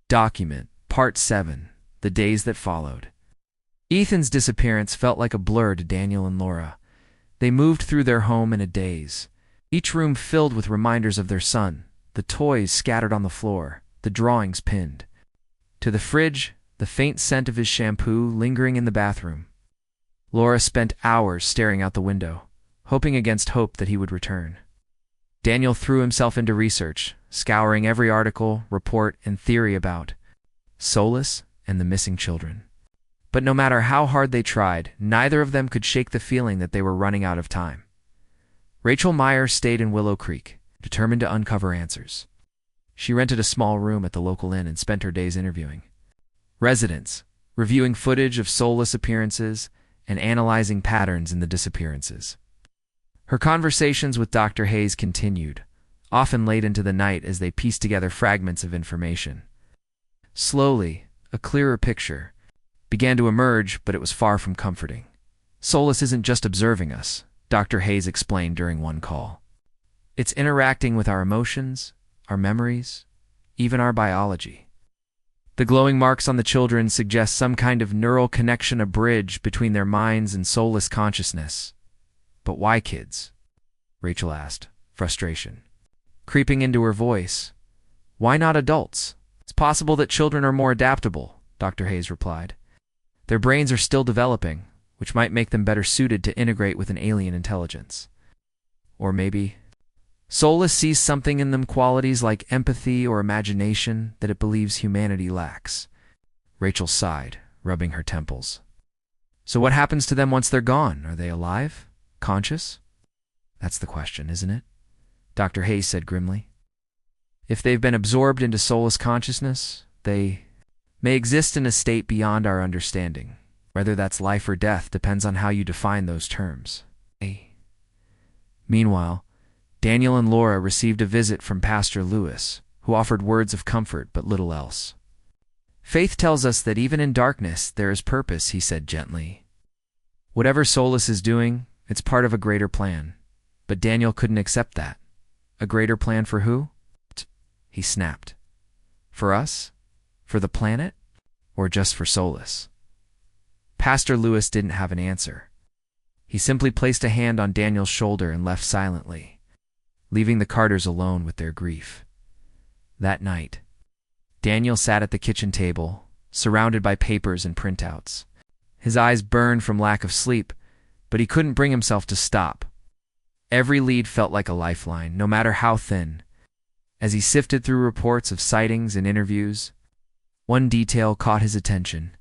Document, Part 7, The Days That Followed. Ethan's disappearance felt like a blur to Daniel and Laura. They moved through their home in a daze, each room filled with reminders of their son, the toys scattered on the floor, the drawings pinned. To the fridge, the faint scent of his shampoo lingering in the bathroom. Laura spent hours staring out the window, hoping against hope that he would return. Daniel threw himself into research, scouring every article, report, and theory about Solus and the missing children. But no matter how hard they tried, neither of them could shake the feeling that they were running out of time. Rachel Meyer stayed in Willow Creek, determined to uncover answers. She rented a small room at the local inn and spent her days interviewing residents, reviewing footage of soulless appearances, and analyzing patterns in the disappearances. Her conversations with Dr. Hayes continued, often late into the night as they pieced together fragments of information. Slowly, a clearer picture began to emerge, but it was far from comforting. Solus isn't just observing us, Dr. Hayes explained during one call. It's interacting with our emotions, our memories, even our biology. The glowing marks on the children suggest some kind of neural connection, a bridge between their minds and soulless consciousness. But why kids? Rachel asked, frustration creeping into her voice. Why not adults? It's possible that children are more adaptable, Dr. Hayes replied. Their brains are still developing, which might make them better suited to integrate with an alien intelligence. Or maybe Solus sees something in them, qualities like empathy or imagination that it believes humanity lacks. Rachel sighed, rubbing her temples. So what happens to them once they're gone? Are they alive? Conscious? That's the question, isn't it? Dr. Hayes said grimly. If they've been absorbed into soulless consciousness, they may exist in a state beyond our understanding. Whether that's life or death depends on how you define those terms. Meanwhile, Daniel and Laura received a visit from Pastor Lewis, who offered words of comfort but little else. Faith tells us that even in darkness there is purpose, he said gently. Whatever Solus is doing, it's part of a greater plan. But Daniel couldn't accept that. A greater plan for who? He snapped. For us? For the planet? Or just for Solus? Pastor Lewis didn't have an answer. He simply placed a hand on Daniel's shoulder and left silently, leaving the Carters alone with their grief. That night, Daniel sat at the kitchen table, surrounded by papers and printouts. His eyes burned from lack of sleep, but he couldn't bring himself to stop. Every lead felt like a lifeline, no matter how thin. As he sifted through reports of sightings and interviews, one detail caught his attention.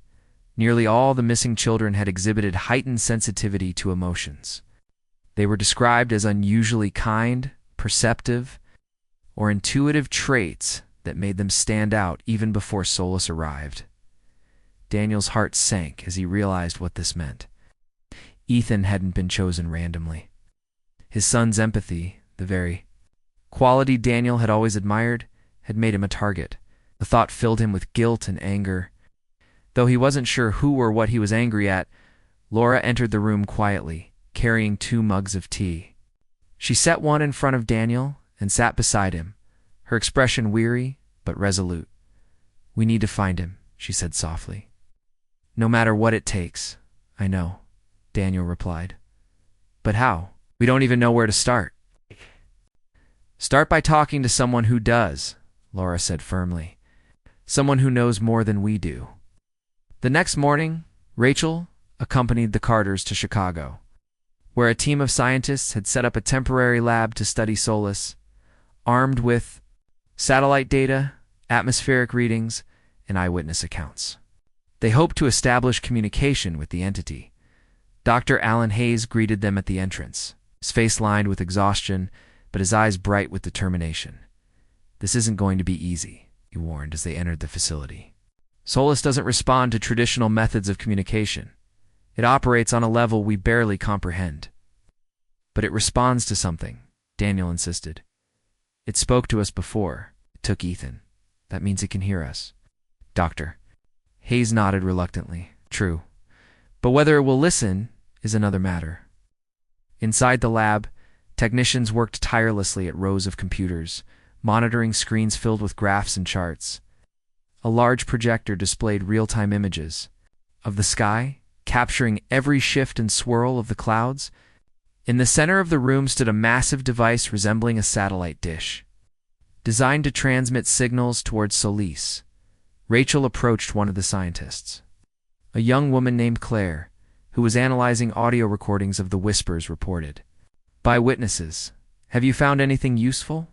Nearly all the missing children had exhibited heightened sensitivity to emotions. They were described as unusually kind, perceptive, or intuitive traits that made them stand out even before Solus arrived. Daniel's heart sank as he realized what this meant. Ethan hadn't been chosen randomly. His son's empathy, the very quality Daniel had always admired, had made him a target. The thought filled him with guilt and anger. Though he wasn't sure who or what he was angry at, Laura entered the room quietly, carrying 2 mugs of tea. She set one in front of Daniel and sat beside him, her expression weary but resolute. We need to find him, she said softly. No matter what it takes. I know, Daniel replied. But how? We don't even know where to start. Start by talking to someone who does, Laura said firmly. Someone who knows more than we do. The next morning, Rachel accompanied the Carters to Chicago, where a team of scientists had set up a temporary lab to study Solus, armed with satellite data, atmospheric readings, and eyewitness accounts. They hoped to establish communication with the entity. Dr. Alan Hayes greeted them at the entrance, his face lined with exhaustion, but his eyes bright with determination. This isn't going to be easy, he warned as they entered the facility. Solus doesn't respond to traditional methods of communication. It operates on a level we barely comprehend. But it responds to something, Daniel insisted. It spoke to us before. It took Ethan. That means it can hear us. Doctor. Hayes nodded reluctantly. True. But whether it will listen is another matter. Inside the lab, technicians worked tirelessly at rows of computers, monitoring screens filled with graphs and charts. A large projector displayed real-time images of the sky, capturing every shift and swirl of the clouds. In the center of the room stood a massive device resembling a satellite dish, designed to transmit signals towards Solis. Rachel approached one of the scientists, a young woman named Claire, who was analyzing audio recordings of the whispers reported by witnesses. "Have you found anything useful?"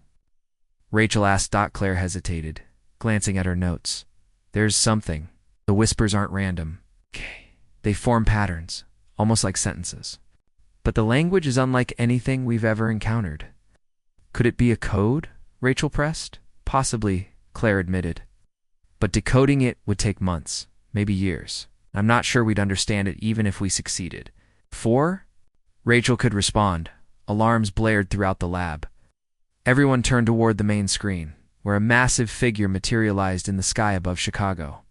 Rachel asked. Claire hesitated, glancing at her notes. "There's something. The whispers aren't random. They form patterns, almost like sentences. But the language is unlike anything we've ever encountered." "Could it be a code?" Rachel pressed. "Possibly," Claire admitted. "But decoding it would take months, maybe years. I'm not sure we'd understand it even if we succeeded." "Before Rachel could respond, alarms blared throughout the lab. Everyone turned toward the main screen, where a massive figure materialized in the sky above Chicago.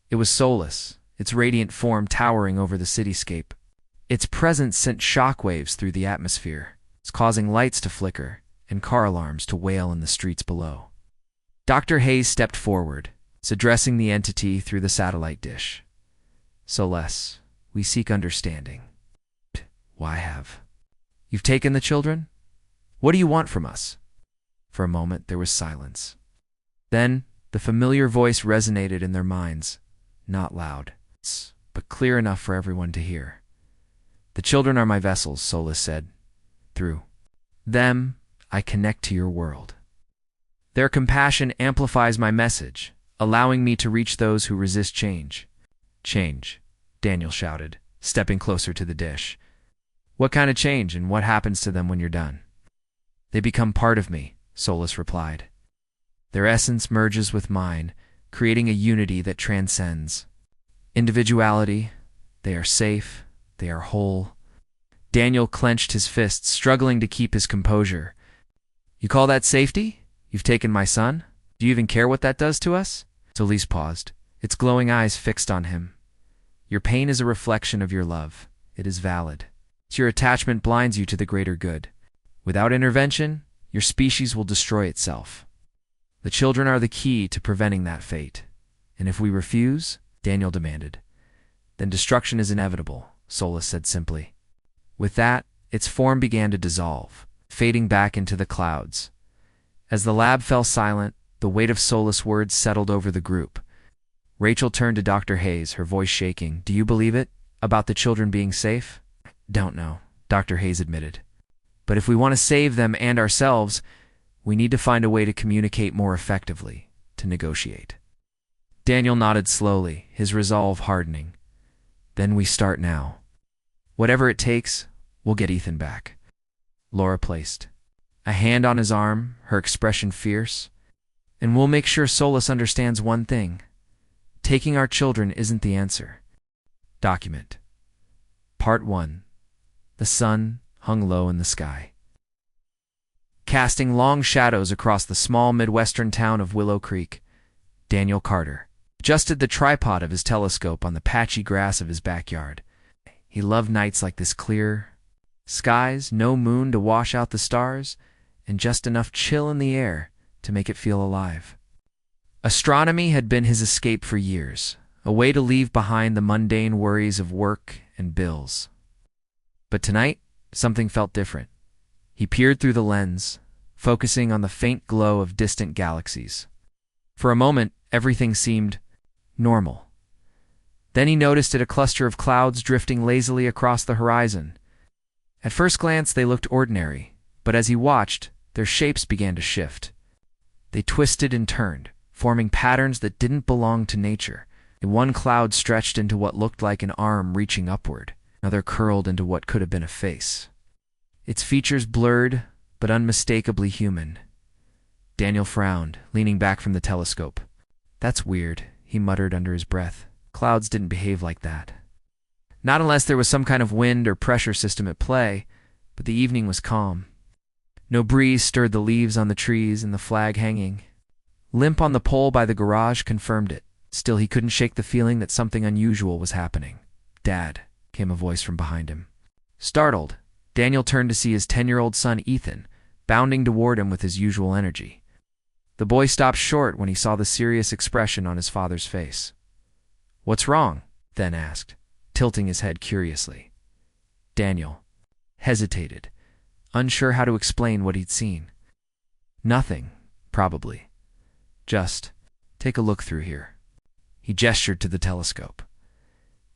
It was Solis, its radiant form towering over the cityscape. Its presence sent shockwaves through the atmosphere, causing lights to flicker and car alarms to wail in the streets below. Dr. Hayes stepped forward, addressing the entity through the satellite dish. "Solis, we seek understanding." "Why have? You've taken the children? What do you want from us?" For a moment there was silence. Then the familiar voice resonated in their minds, not loud, but clear enough for everyone to hear. "The children are my vessels," Solis said. "Through them, I connect to your world. Their compassion amplifies my message, allowing me to reach those who resist change." "Change," Daniel shouted, stepping closer to the dish. "What kind of change, and what happens to them when you're done?" "They become part of me," Solis replied. "Their essence merges with mine, creating a unity that transcends individuality. They are safe. They are whole." Daniel clenched his fists, struggling to keep his composure. "You call that safety? You've taken my son? Do you even care what that does to us?" Solis paused, its glowing eyes fixed on him. "Your pain is a reflection of your love. It is valid. Your attachment blinds you to the greater good. Without intervention, your species will destroy itself. The children are the key to preventing that fate. And if we refuse," Daniel demanded, "then destruction is inevitable," Solis said simply. With that, its form began to dissolve, fading back into the clouds. As the lab fell silent, the weight of Solis' words settled over the group. Rachel turned to Dr. Hayes, her voice shaking. "Do you believe it? About the children being safe?" "Don't know," Dr. Hayes admitted. "But if we want to save them and ourselves, we need to find a way to communicate more effectively, to negotiate." Daniel nodded slowly, his resolve hardening. "Then we start now. Whatever it takes, we'll get Ethan back." Laura placed a hand on his arm, her expression fierce. "And we'll make sure Solis understands one thing. Taking our children isn't the answer." Document. Part 1. The sun hung low in the sky, casting long shadows across the small Midwestern town of Willow Creek. Daniel Carter adjusted the tripod of his telescope on the patchy grass of his backyard. He loved nights like this: clear skies, no moon to wash out the stars, and just enough chill in the air to make it feel alive. Astronomy had been his escape for years, a way to leave behind the mundane worries of work and bills. But tonight, something felt different. He peered through the lens, focusing on the faint glow of distant galaxies. For a moment, everything seemed normal. Then he noticed a cluster of clouds drifting lazily across the horizon. At first glance, they looked ordinary, but as he watched, their shapes began to shift. They twisted and turned, forming patterns that didn't belong to nature. One cloud stretched into what looked like an arm reaching upward. Another curled into what could have been a face. Its features blurred, but unmistakably human. Daniel frowned, leaning back from the telescope. "That's weird," he muttered under his breath. "Clouds didn't behave like that." Not unless there was some kind of wind or pressure system at play, but the evening was calm. No breeze stirred the leaves on the trees, and the flag hanging limp on the pole by the garage confirmed it. Still, he couldn't shake the feeling that something unusual was happening. "Dad," came a voice from behind him. Startled, Daniel turned to see his 10-year-old son Ethan, bounding toward him with his usual energy. The boy stopped short when he saw the serious expression on his father's face. "What's wrong?" then asked, tilting his head curiously. Daniel hesitated, unsure how to explain what he'd seen. "Nothing, probably. Just take a look through here." He gestured to the telescope.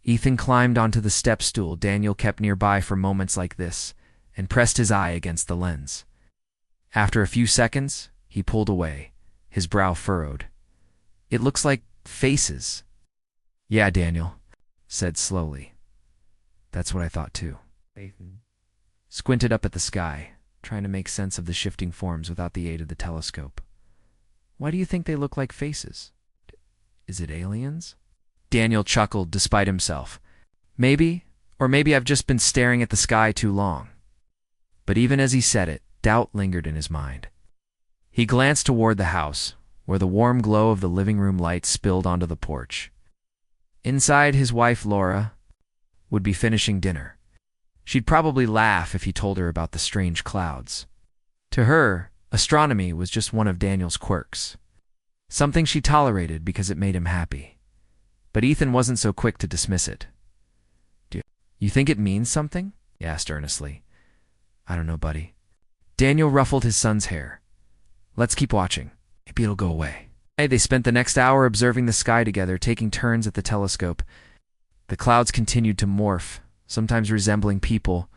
Ethan climbed onto the step stool Daniel kept nearby for moments like this and pressed his eye against the lens. After a few seconds, he pulled away, his brow furrowed. "It looks like faces." "Yeah, Daniel," said slowly. "That's what I thought too." Ethan squinted up at the sky, trying to make sense of the shifting forms without the aid of the telescope. "Why do you think they look like faces? Is it aliens?" Daniel chuckled despite himself. "Maybe, or maybe I've just been staring at the sky too long." But even as he said it, doubt lingered in his mind. He glanced toward the house, where the warm glow of the living room light spilled onto the porch. Inside, his wife, Laura, would be finishing dinner. She'd probably laugh if he told her about the strange clouds. To her, astronomy was just one of Daniel's quirks, something she tolerated because it made him happy. But Ethan wasn't so quick to dismiss it. "Do you think it means something?" he asked earnestly. "I don't know, buddy." Daniel ruffled his son's hair. "Let's keep watching. Maybe it'll go away." They spent the next hour observing the sky together, taking turns at the telescope. The clouds continued to morph, sometimes resembling people,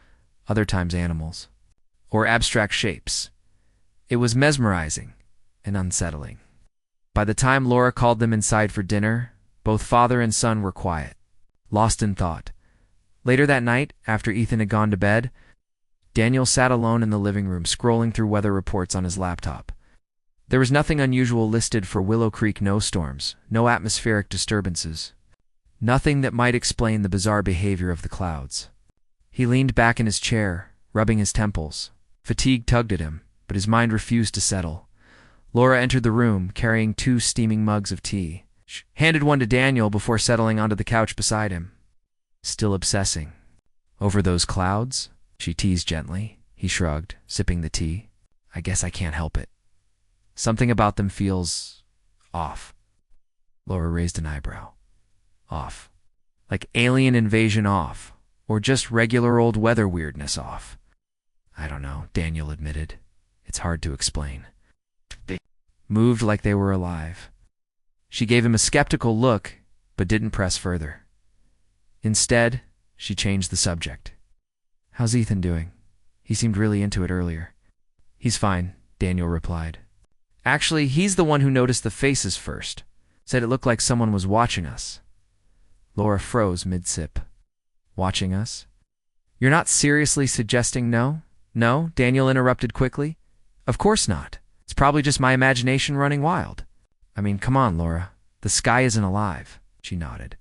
other times animals, or abstract shapes. It was mesmerizing and unsettling. By the time Laura called them inside for dinner, both father and son were quiet, lost in thought. Later that night, after Ethan had gone to bed, Daniel sat alone in the living room, scrolling through weather reports on his laptop. There was nothing unusual listed for Willow Creek snowstorms, no atmospheric disturbances, nothing that might explain the bizarre behavior of the clouds. He leaned back in his chair, rubbing his temples. Fatigue tugged at him, but his mind refused to settle. Laura entered the room, carrying 2 steaming mugs of tea. She handed one to Daniel before settling onto the couch beside him. "Still obsessing over those clouds?" she teased gently. He shrugged, sipping the tea. "I guess I can't help it. Something about them feels off." Laura raised an eyebrow. "Off? Like alien invasion off? Or just regular old weather weirdness off?" "I don't know," Daniel admitted. "It's hard to explain." They moved like they were alive. She gave him a skeptical look, but didn't press further. Instead, she changed the subject. "How's Ethan doing? He seemed really into it earlier." "He's fine," Daniel replied. "Actually, he's the one who noticed the faces first. Said it looked like someone was watching us." Laura froze mid-sip. "Watching us? You're not seriously suggesting no?" "No," Daniel interrupted quickly. "Of course not. It's probably just my imagination running wild." "I mean, come on, Laura. The sky isn't alive." She nodded,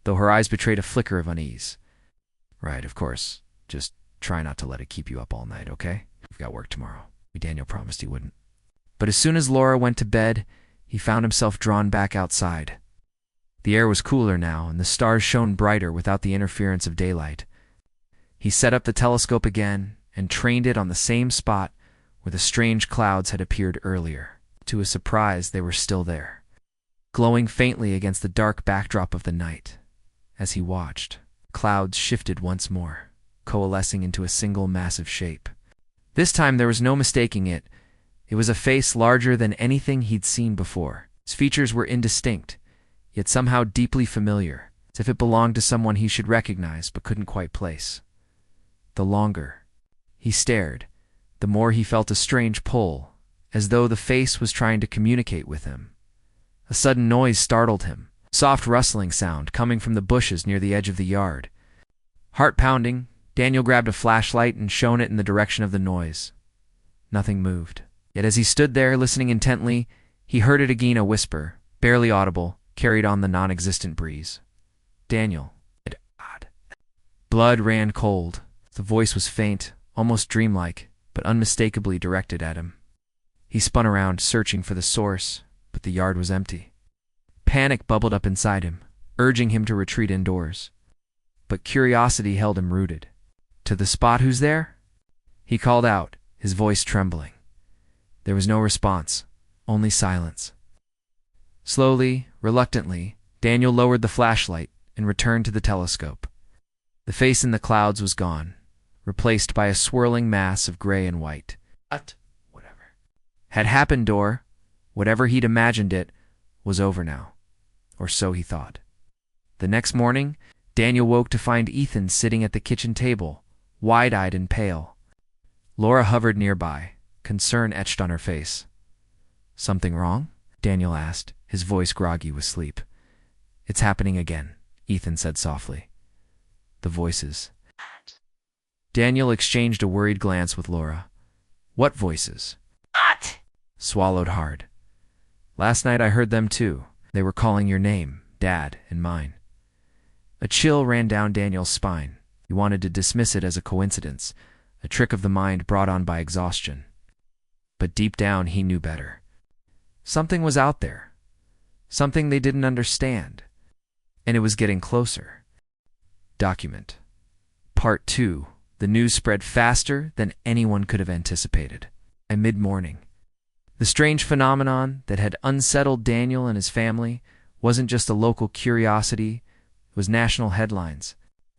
though her eyes betrayed a flicker of unease. "Right, of course. Just try not to let it keep you up all night, okay? We've got work tomorrow." Daniel promised he wouldn't. But as soon as Laura went to bed, he found himself drawn back outside. The air was cooler now, and the stars shone brighter without the interference of daylight. He set up the telescope again and trained it on the same spot where the strange clouds had appeared earlier. To his surprise, they were still there, glowing faintly against the dark backdrop of the night. As he watched, clouds shifted once more, coalescing into a single massive shape. This time there was no mistaking it. It was a face larger than anything he'd seen before. Its features were indistinct, yet somehow deeply familiar, as if it belonged to someone he should recognize but couldn't quite place. The longer he stared, the more he felt a strange pull, as though the face was trying to communicate with him. A sudden noise startled him, a soft rustling sound coming from the bushes near the edge of the yard. Heart pounding, Daniel grabbed a flashlight and shone it in the direction of the noise. Nothing moved. Yet as he stood there listening intently, he heard it again, a whisper, barely audible, carried on the non-existent breeze. "Daniel." Odd. Blood ran cold. The voice was faint, almost dreamlike, but unmistakably directed at him. He spun around, searching for the source, but the yard was empty. Panic bubbled up inside him, urging him to retreat indoors. But curiosity held him rooted. "To the spot, who's there?" he called out, his voice trembling. There was no response, only silence. Slowly, reluctantly, Daniel lowered the flashlight and returned to the telescope. The face in the clouds was gone, replaced by a swirling mass of gray and white. Whatever had happened, or whatever he'd imagined it, was over now. Or so he thought. The next morning, Daniel woke to find Ethan sitting at the kitchen table, wide-eyed and pale. Laura hovered nearby, concern etched on her face. "Something wrong?" Daniel asked, his voice groggy with sleep. "It's happening again," Ethan said softly. "The voices." Daniel exchanged a worried glance with Laura. "What voices?" Swallowed hard. "Last night I heard them too. They were calling your name, Dad, and mine." A chill ran down Daniel's spine. He wanted to dismiss it as a coincidence, a trick of the mind brought on by exhaustion. But deep down he knew better. Something was out there. Something they didn't understand. And it was getting closer. Document. Part 2. The news spread faster than anyone could have anticipated. By mid-morning, the strange phenomenon that had unsettled Daniel and his family wasn't just a local curiosity, it was national headlines.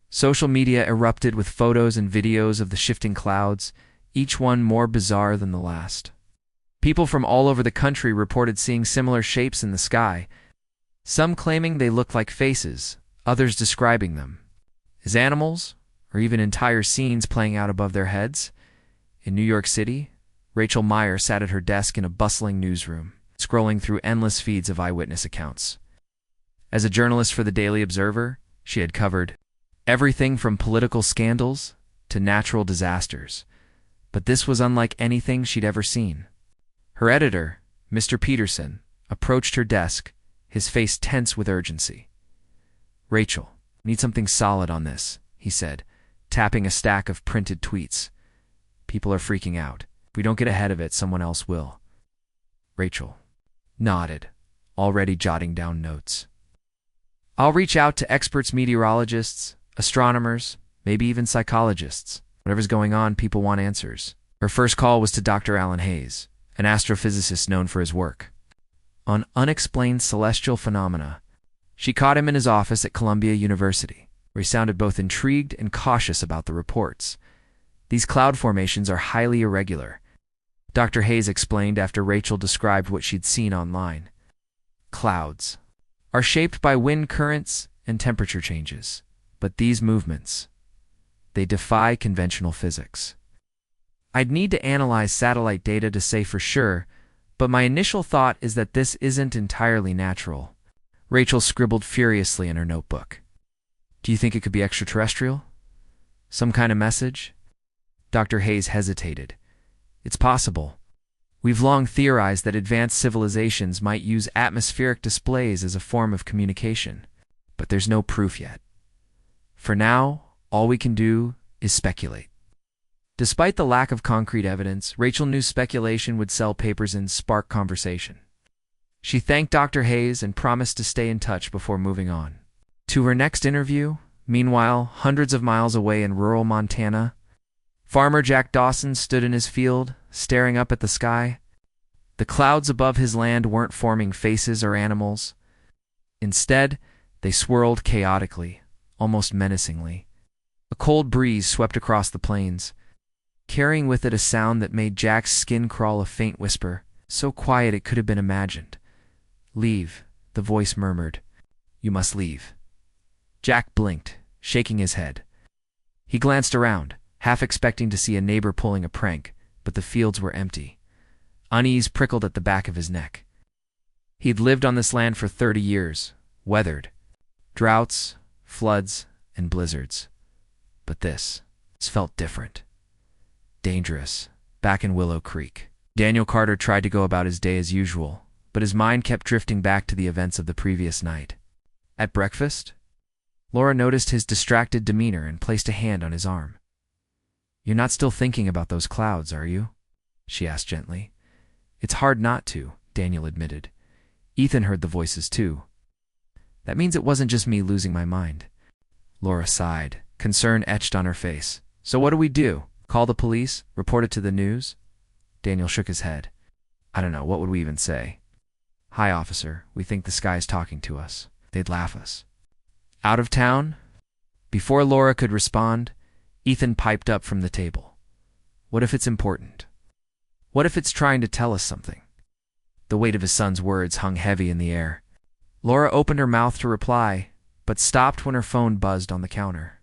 Social media erupted with photos and videos of the shifting clouds, each one more bizarre than the last. People from all over the country reported seeing similar shapes in the sky, some claiming they looked like faces, others describing them as animals, or even entire scenes playing out above their heads. In New York City, Rachel Meyer sat at her desk in a bustling newsroom, scrolling through endless feeds of eyewitness accounts. As a journalist for the Daily Observer, she had covered everything from political scandals to natural disasters, but this was unlike anything she'd ever seen. Her editor, Mr. Peterson, approached her desk, his face tense with urgency. "Rachel, need something solid on this," he said, tapping a stack of printed tweets. "People are freaking out. If we don't get ahead of it, someone else will." Rachel nodded, already jotting down notes. "I'll reach out to experts, meteorologists, astronomers, maybe even psychologists. Whatever's going on, people want answers." Her first call was to Dr. Alan Hayes, an astrophysicist known for his work on unexplained celestial phenomena. She caught him in his office at Columbia University, where he sounded both intrigued and cautious about the reports. "These cloud formations are highly irregular," Dr. Hayes explained after Rachel described what she'd seen online. "Clouds are shaped by wind currents and temperature changes, but these movements, they defy conventional physics. I'd need to analyze satellite data to say for sure, but my initial thought is that this isn't entirely natural." Rachel scribbled furiously in her notebook. "Do you think it could be extraterrestrial? Some kind of message?" Dr. Hayes hesitated. "It's possible. We've long theorized that advanced civilizations might use atmospheric displays as a form of communication, but there's no proof yet. For now, all we can do is speculate." Despite the lack of concrete evidence, Rachel knew speculation would sell papers and spark conversation. She thanked Dr. Hayes and promised to stay in touch before moving on. To her next interview, meanwhile, hundreds of miles away in rural Montana, Farmer Jack Dawson stood in his field, staring up at the sky. The clouds above his land weren't forming faces or animals. Instead, they swirled chaotically, almost menacingly. A cold breeze swept across the plains, carrying with it a sound that made Jack's skin crawl, a faint whisper, so quiet it could have been imagined. "Leave," the voice murmured. "You must leave." Jack blinked, shaking his head. He glanced around, half expecting to see a neighbor pulling a prank, but the fields were empty. Unease prickled at the back of his neck. He'd lived on this land for 30 years, weathered droughts, floods, and blizzards. But this felt different. Dangerous. Back in Willow Creek, Daniel Carter tried to go about his day as usual, but his mind kept drifting back to the events of the previous night. At breakfast, Laura noticed his distracted demeanor and placed a hand on his arm. "You're not still thinking about those clouds, are you?" she asked gently. "It's hard not to," Daniel admitted. Ethan heard the voices too. "That means it wasn't just me losing my mind." Laura sighed, concern etched on her face. "So what do we do? Call the police? Report it to the news?" Daniel shook his head. I don't know, what would we even say? Hi, officer. We think the sky's talking to us. They'd laugh us. Out of town? Before Laura could respond, Ethan piped up from the table. What if it's important? What if it's trying to tell us something? The weight of his son's words hung heavy in the air. Laura opened her mouth to reply, but stopped when her phone buzzed on the counter.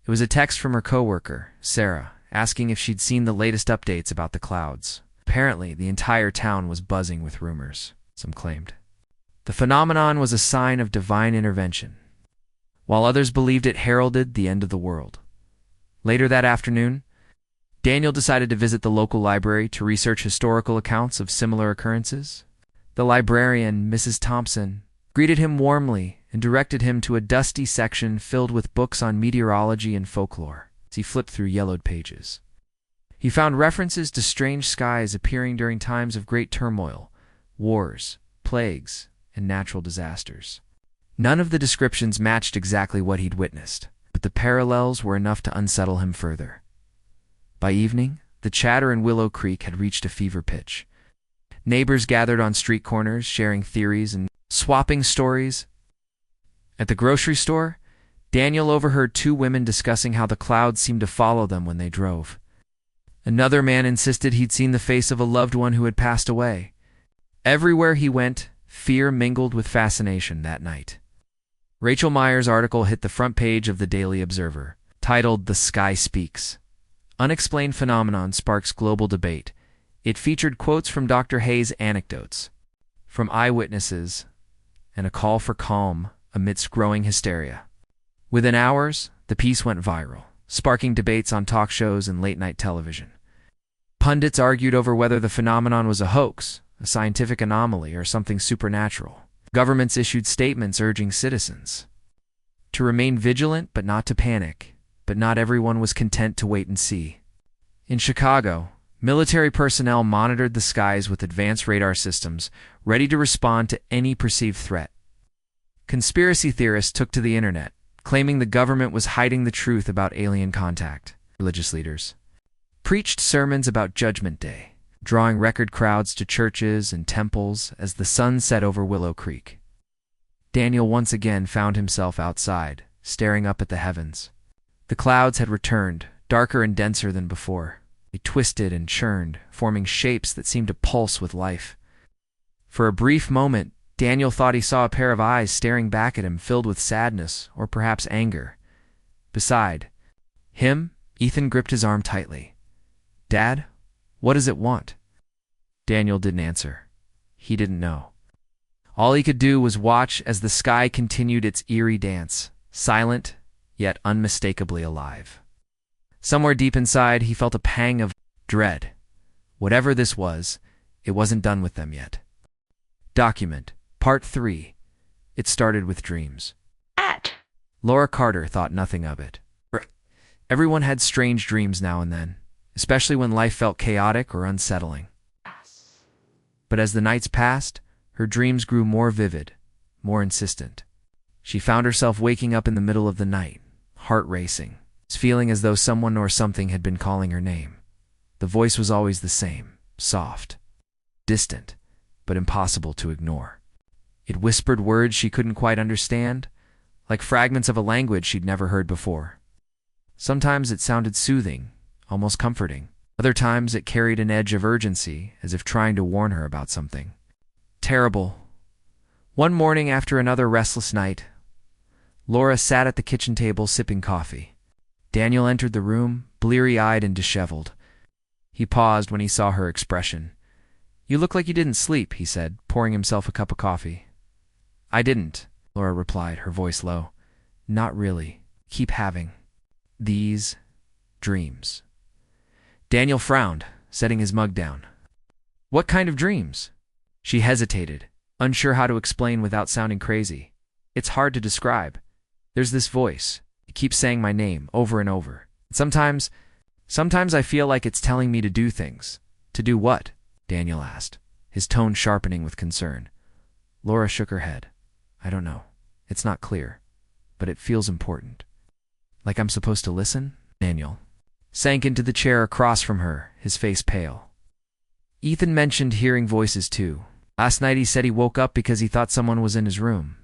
It was a text from her coworker, Sarah, asking if she'd seen the latest updates about the clouds. Apparently, the entire town was buzzing with rumors, some claimed. The phenomenon was a sign of divine intervention, while others believed it heralded the end of the world. Later that afternoon, Daniel decided to visit the local library to research historical accounts of similar occurrences. The librarian, Mrs. Thompson, greeted him warmly and directed him to a dusty section filled with books on meteorology and folklore. As he flipped through yellowed pages, he found references to strange skies appearing during times of great turmoil, wars, plagues, and natural disasters. None of the descriptions matched exactly what he'd witnessed, but the parallels were enough to unsettle him further. By evening, the chatter in Willow Creek had reached a fever pitch. Neighbors gathered on street corners, sharing theories and swapping stories. At the grocery store, Daniel overheard two women discussing how the clouds seemed to follow them when they drove. Another man insisted he'd seen the face of a loved one who had passed away. Everywhere he went, fear mingled with fascination that night. Rachel Meyer's article hit the front page of the Daily Observer, titled "The Sky Speaks." Unexplained Phenomenon Sparks Global Debate. It featured quotes from Dr. Hayes' anecdotes, from eyewitnesses, and a call for calm amidst growing hysteria. Within hours, the piece went viral, sparking debates on talk shows and late-night television. Pundits argued over whether the phenomenon was a hoax, a scientific anomaly, or something supernatural. Governments issued statements urging citizens to remain vigilant but not to panic, but not everyone was content to wait and see. In Chicago, military personnel monitored the skies with advanced radar systems, ready to respond to any perceived threat. Conspiracy theorists took to the internet, claiming the government was hiding the truth about alien contact. Religious leaders preached sermons about Judgment Day, drawing record crowds to churches and temples as the sun set over Willow Creek. Daniel once again found himself outside, staring up at the heavens. The clouds had returned, darker and denser than before. They twisted and churned, forming shapes that seemed to pulse with life. For a brief moment, Daniel thought he saw a pair of eyes staring back at him, filled with sadness or perhaps anger. Beside him, Ethan gripped his arm tightly. "Dad, what does it want?" Daniel didn't answer. He didn't know. All he could do was watch as the sky continued its eerie dance, silent yet unmistakably alive. Somewhere deep inside, he felt a pang of dread. Whatever this was, it wasn't done with them yet. Document, Part 3. It started with dreams. Laura Carter thought nothing of it. Everyone had strange dreams now and then, especially when life felt chaotic or unsettling. But as the nights passed, her dreams grew more vivid, more insistent. She found herself waking up in the middle of the night, heart racing, feeling as though someone or something had been calling her name. The voice was always the same, soft, distant, but impossible to ignore. It whispered words she couldn't quite understand, like fragments of a language she'd never heard before. Sometimes it sounded soothing, almost comforting. Other times it carried an edge of urgency, as if trying to warn her about something terrible. One morning after another restless night, Laura sat at the kitchen table sipping coffee. Daniel entered the room, bleary-eyed and disheveled. He paused when he saw her expression. "You look like you didn't sleep," he said, pouring himself a cup of coffee. "I didn't," Laura replied, her voice low. "Not really. Keep having these dreams." Daniel frowned, setting his mug down. "What kind of dreams?" She hesitated, unsure how to explain without sounding crazy. "It's hard to describe. There's this voice. It keeps saying my name over and over. Sometimes I feel like it's telling me to do things." "To do what?" Daniel asked, his tone sharpening with concern. Laura shook her head. "I don't know. It's not clear, but it feels important." "Like I'm supposed to listen?" Daniel sank into the chair across from her, his face pale. Ethan mentioned hearing voices too. Last night he said he woke up because he thought someone was in his room.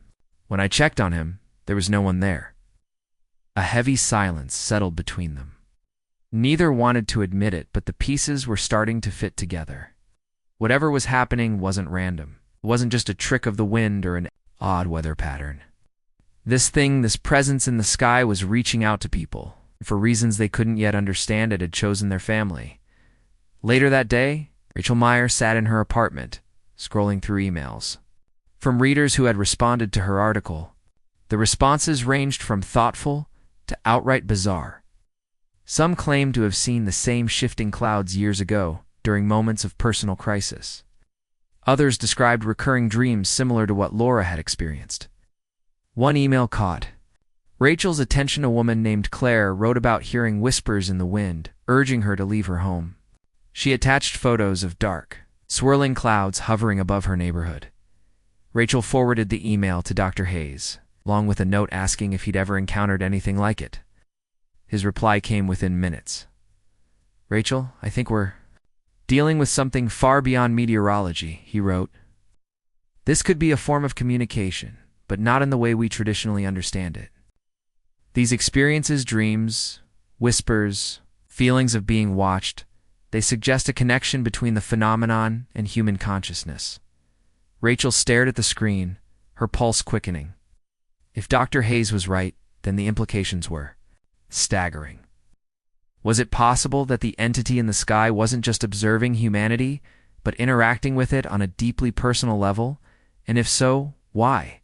When I checked on him, there was no one there. A heavy silence settled between them. Neither wanted to admit it, but the pieces were starting to fit together. Whatever was happening wasn't random. It wasn't just a trick of the wind or an odd weather pattern. This thing, this presence in the sky, was reaching out to people. For reasons they couldn't yet understand, it had chosen their family. Later that day, Rachel Meyer sat in her apartment, scrolling through emails. From readers who had responded to her article, the responses ranged from thoughtful to outright bizarre. Some claimed to have seen the same shifting clouds years ago, during moments of personal crisis. Others described recurring dreams similar to what Laura had experienced. One email caught Rachel's attention. A woman named Claire wrote about hearing whispers in the wind, urging her to leave her home. She attached photos of dark, swirling clouds hovering above her neighborhood. Rachel forwarded the email to Dr. Hayes, along with a note asking if he'd ever encountered anything like it. His reply came within minutes. "Rachel, I think we're dealing with something far beyond meteorology," he wrote. "This could be a form of communication, but not in the way we traditionally understand it. These experiences, dreams, whispers, feelings of being watched, they suggest a connection between the phenomenon and human consciousness." Rachel stared at the screen, her pulse quickening. If Dr. Hayes was right, then the implications were staggering. Was it possible that the entity in the sky wasn't just observing humanity, but interacting with it on a deeply personal level? And if so, why?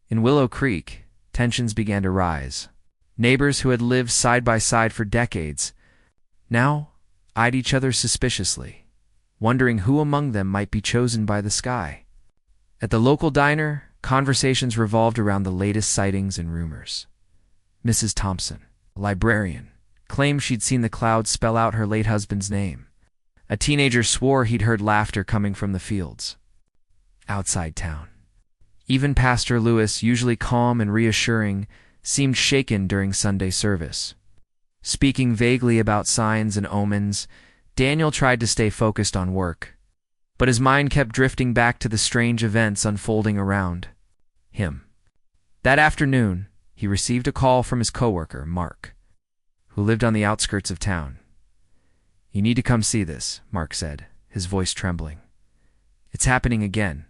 In Willow Creek, tensions began to rise. Neighbors who had lived side by side for decades now eyed each other suspiciously, wondering who among them might be chosen by the sky. At the local diner, conversations revolved around the latest sightings and rumors. Mrs. Thompson, a librarian, claimed she'd seen the clouds spell out her late husband's name. A teenager swore he'd heard laughter coming from the fields outside town. Even Pastor Lewis, usually calm and reassuring, seemed shaken during Sunday service. Speaking vaguely about signs and omens, Daniel tried to stay focused on work, but his mind kept drifting back to the strange events unfolding around him. That afternoon, he received a call from his coworker, Mark, who lived on the outskirts of town. "You need to come see this," Mark said, his voice trembling. "It's happening again."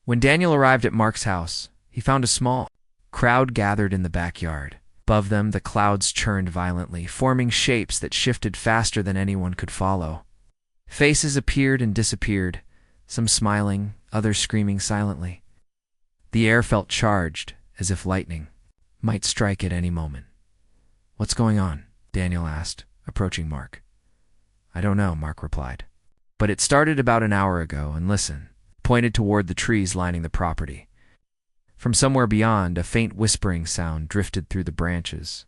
When Daniel arrived at Mark's house, he found a small crowd gathered in the backyard. Above them, the clouds churned violently, forming shapes that shifted faster than anyone could follow. Faces appeared and disappeared, some smiling, others screaming silently. The air felt charged, as if lightning might strike at any moment. "What's going on?" Daniel asked, approaching Mark. "I don't know," Mark replied. "But it started about an hour ago, and listen," pointed toward the trees lining the property. From somewhere beyond, a faint whispering sound drifted through the branches.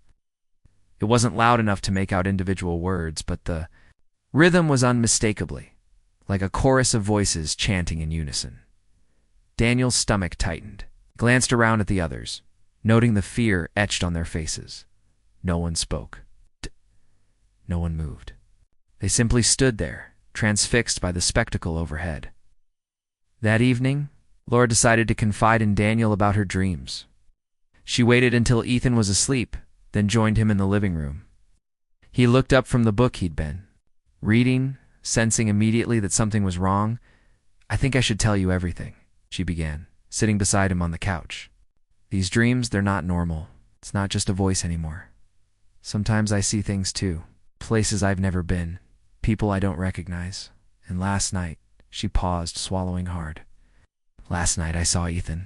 It wasn't loud enough to make out individual words, but the rhythm was unmistakably like a chorus of voices chanting in unison. Daniel's stomach tightened, glanced around at the others, noting the fear etched on their faces. No one spoke. No one moved. They simply stood there, transfixed by the spectacle overhead. That evening, Laura decided to confide in Daniel about her dreams. She waited until Ethan was asleep, then joined him in the living room. He looked up from the book he'd been reading, sensing immediately that something was wrong. "I think I should tell you everything," she began, sitting beside him on the couch. "These dreams, they're not normal. It's not just a voice anymore. Sometimes I see things too, places I've never been, people I don't recognize. And last night," she paused, swallowing hard. "Last night I saw Ethan."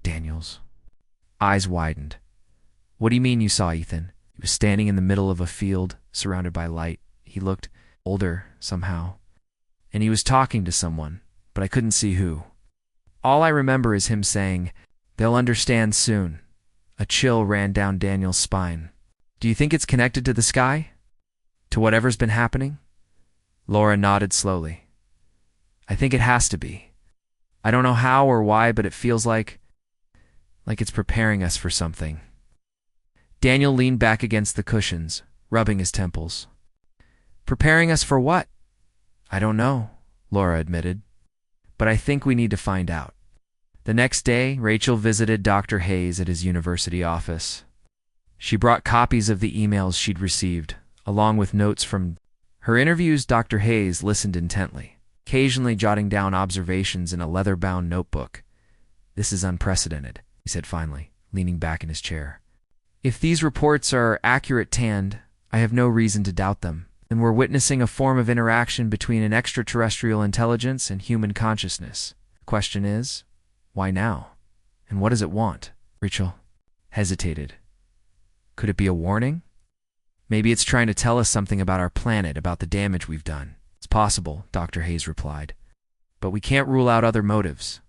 Daniel's eyes widened. "What do you mean you saw Ethan?" He was standing in the middle of a field, surrounded by light. He looked older, somehow. And he was talking to someone, but I couldn't see who. All I remember is him saying, "They'll understand soon." A chill ran down Daniel's spine. "Do you think it's connected to the sky? To whatever's been happening?" Laura nodded slowly. "I think it has to be. I don't know how or why, but it feels like it's preparing us for something." Daniel leaned back against the cushions, rubbing his temples. Preparing us for what? I don't know, Laura admitted. But I think we need to find out. The next day, Rachel visited Dr. Hayes at his university office. She brought copies of the emails she'd received, along with notes from her interviews. Dr. Hayes listened intently, occasionally jotting down observations in a leather-bound notebook. This is unprecedented, he said finally, leaning back in his chair. If these reports are accurate, Tand, I have no reason to doubt them. And we're witnessing a form of interaction between an extraterrestrial intelligence and human consciousness. The question is, why now? And what does it want? Rachel hesitated. Could it be a warning? Maybe it's trying to tell us something about our planet, about the damage we've done. It's possible, Dr. Hayes replied. But we can't rule out other motives.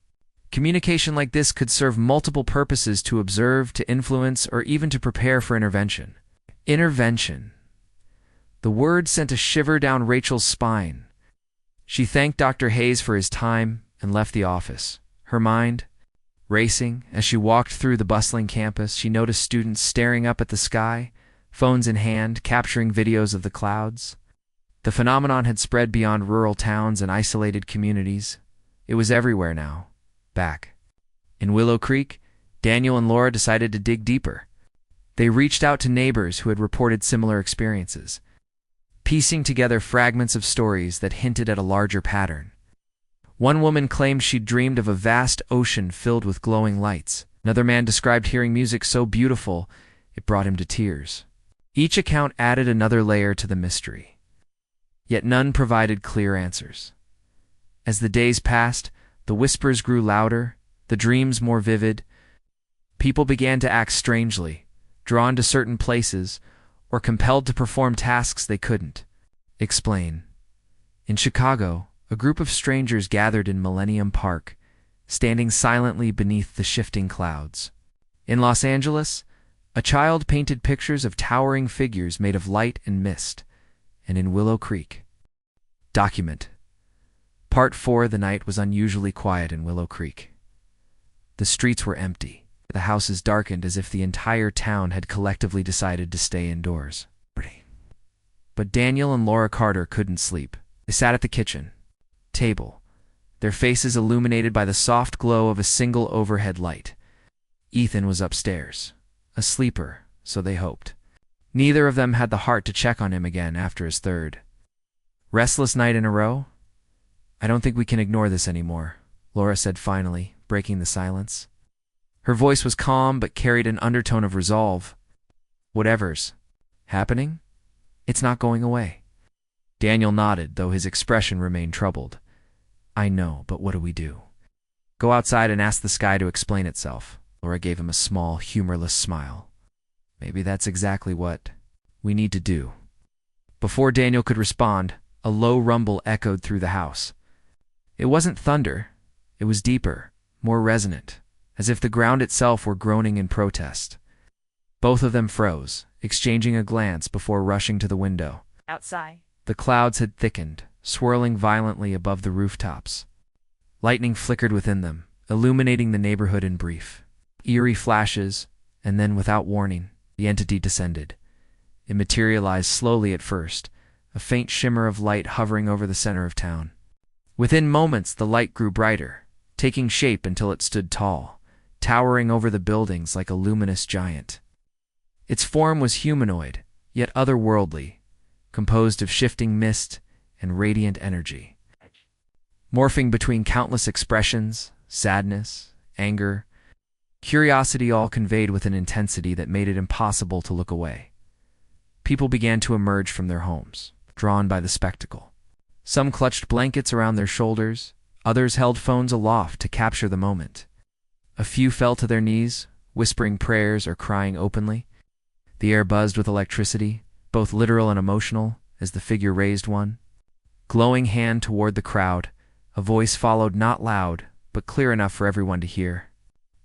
Communication like this could serve multiple purposes: to observe, to influence, or even to prepare for intervention. Intervention. The word sent a shiver down Rachel's spine. She thanked Dr. Hayes for his time and left the office. Her mind racing as she walked through the bustling campus. She noticed students staring up at the sky, phones in hand, capturing videos of the clouds. The phenomenon had spread beyond rural towns and isolated communities. It was everywhere now. Back in Willow Creek, Daniel and Laura decided to dig deeper. They reached out to neighbors who had reported similar experiences, piecing together fragments of stories that hinted at a larger pattern. One woman claimed she'd dreamed of a vast ocean filled with glowing lights. Another man described hearing music so beautiful it brought him to tears. Each account added another layer to the mystery. Yet none provided clear answers. As the days passed, the whispers grew louder, the dreams more vivid. People began to act strangely, drawn to certain places, or compelled to perform tasks they couldn't explain. In Chicago, a group of strangers gathered in Millennium Park, standing silently beneath the shifting clouds. In Los Angeles, a child painted pictures of towering figures made of light and mist. And in Willow Creek. Document. Part 4. The night was unusually quiet in Willow Creek. The streets were empty. The houses darkened as if the entire town had collectively decided to stay indoors. But Daniel and Laura Carter couldn't sleep. They sat at the kitchen table, their faces illuminated by the soft glow of a single overhead light. Ethan was upstairs, a sleeper, so they hoped. Neither of them had the heart to check on him again after his third restless night in a row. I don't think we can ignore this anymore, Laura said finally, breaking the silence. Her voice was calm but carried an undertone of resolve. Whatever's happening, it's not going away. Daniel nodded, though his expression remained troubled. I know, but what do we do? Go outside and ask the sky to explain itself. Laura gave him a small, humorless smile. Maybe that's exactly what we need to do. Before Daniel could respond, a low rumble echoed through the house. It wasn't thunder. It was deeper, more resonant, as if the ground itself were groaning in protest. Both of them froze, exchanging a glance before rushing to the window. Outside. The clouds had thickened, swirling violently above the rooftops. Lightning flickered within them, illuminating the neighborhood in brief. Eerie flashes, and then, without warning, the entity descended. It materialized slowly at first, a faint shimmer of light hovering over the center of town. Within moments, the light grew brighter, taking shape until it stood tall, towering over the buildings like a luminous giant. Its form was humanoid, yet otherworldly, composed of shifting mist and radiant energy. Morphing between countless expressions, sadness, anger, curiosity, all conveyed with an intensity that made it impossible to look away. People began to emerge from their homes, drawn by the spectacle. Some clutched blankets around their shoulders, others held phones aloft to capture the moment. A few fell to their knees, whispering prayers or crying openly. The air buzzed with electricity, both literal and emotional, as the figure raised one glowing hand toward the crowd. A voice followed, not loud, but clear enough for everyone to hear.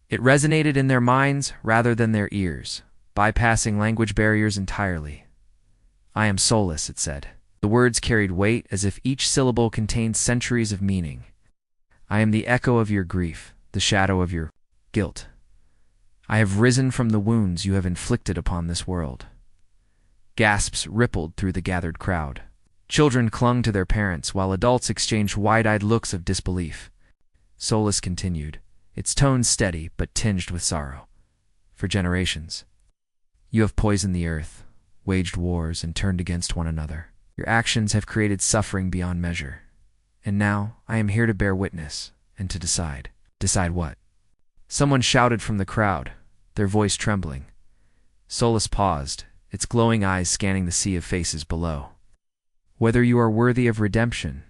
It resonated in their minds rather than their ears, bypassing language barriers entirely. I am soulless, it said. The words carried weight as if each syllable contained centuries of meaning. I am the echo of your grief, the shadow of your guilt. I have risen from the wounds you have inflicted upon this world. Gasps rippled through the gathered crowd. Children clung to their parents, while adults exchanged wide-eyed looks of disbelief. Solus continued, its tone steady but tinged with sorrow. For generations, you have poisoned the earth, waged wars, and turned against one another. Your actions have created suffering beyond measure. And now I am here to bear witness and to decide. Decide what? Someone shouted from the crowd, their voice trembling. Solus paused, its glowing eyes scanning the sea of faces below. Whether you are worthy of redemption.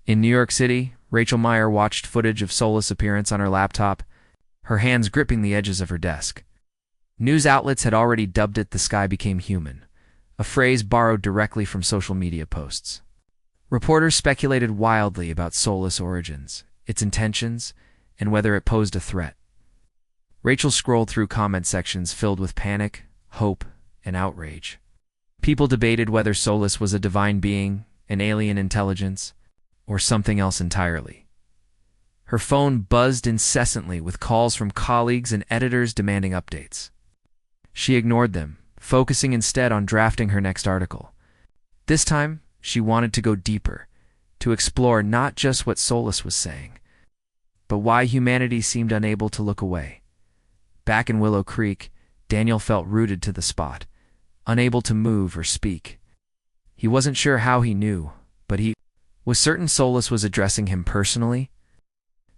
In New York City, Rachel Meyer watched footage of Solus' appearance on her laptop, her hands gripping the edges of her desk. News outlets had already dubbed it "the sky became human," a phrase borrowed directly from social media posts. Reporters speculated wildly about Solus' origins, its intentions, and whether it posed a threat. Rachel scrolled through comment sections filled with panic, hope, and outrage. People debated whether Solus was a divine being, an alien intelligence, or something else entirely. Her phone buzzed incessantly with calls from colleagues and editors demanding updates. She ignored them, focusing instead on drafting her next article. This time, she wanted to go deeper, to explore not just what Solus was saying, but why humanity seemed unable to look away. Back in Willow Creek, Daniel felt rooted to the spot, unable to move or speak. He wasn't sure how he knew, but he was certain Solus was addressing him personally.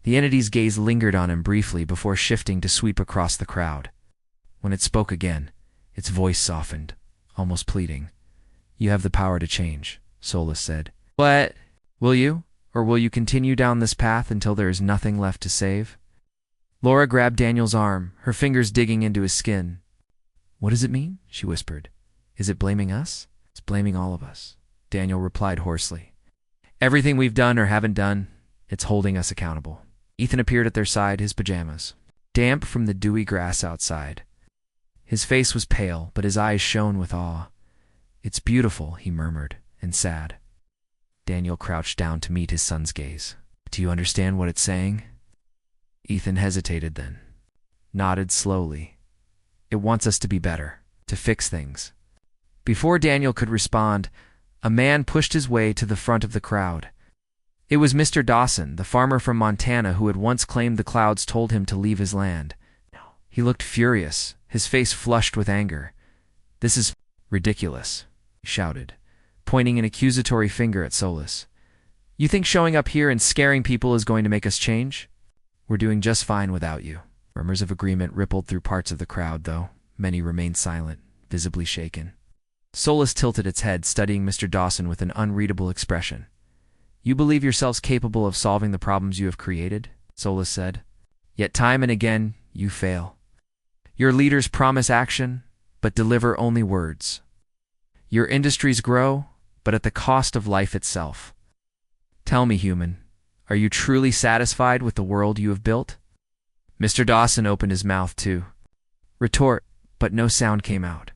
The entity's gaze lingered on him briefly before shifting to sweep across the crowd. When it spoke again, its voice softened, almost pleading. "You have the power to change," Solus said. "What? Will you? Or will you continue down this path until there is nothing left to save?" Laura grabbed Daniel's arm, her fingers digging into his skin. "What does it mean?" she whispered. "Is it blaming us?" "It's blaming all of us," Daniel replied hoarsely. "Everything we've done or haven't done, it's holding us accountable." Ethan appeared at their side, his pajamas damp from the dewy grass outside. His face was pale, but his eyes shone with awe. "It's beautiful," he murmured, "and sad." Daniel crouched down to meet his son's gaze. "Do you understand what it's saying?" Ethan hesitated then, nodded slowly. "It wants us to be better, to fix things." Before Daniel could respond, a man pushed his way to the front of the crowd. It was Mr. Dawson, the farmer from Montana who had once claimed the clouds told him to leave his land. He looked furious, his face flushed with anger. "This is ridiculous," he shouted, pointing an accusatory finger at Solus. "You think showing up here and scaring people is going to make us change? We're doing just fine without you." Murmurs of agreement rippled through parts of the crowd, though many remained silent, visibly shaken. Solus tilted its head, studying Mr. Dawson with an unreadable expression. "You believe yourselves capable of solving the problems you have created," Solus said. "Yet time and again, you fail. Your leaders promise action, but deliver only words. Your industries grow, but at the cost of life itself. Tell me, human, are you truly satisfied with the world you have built?" Mr. Dawson opened his mouth to retort, but no sound came out.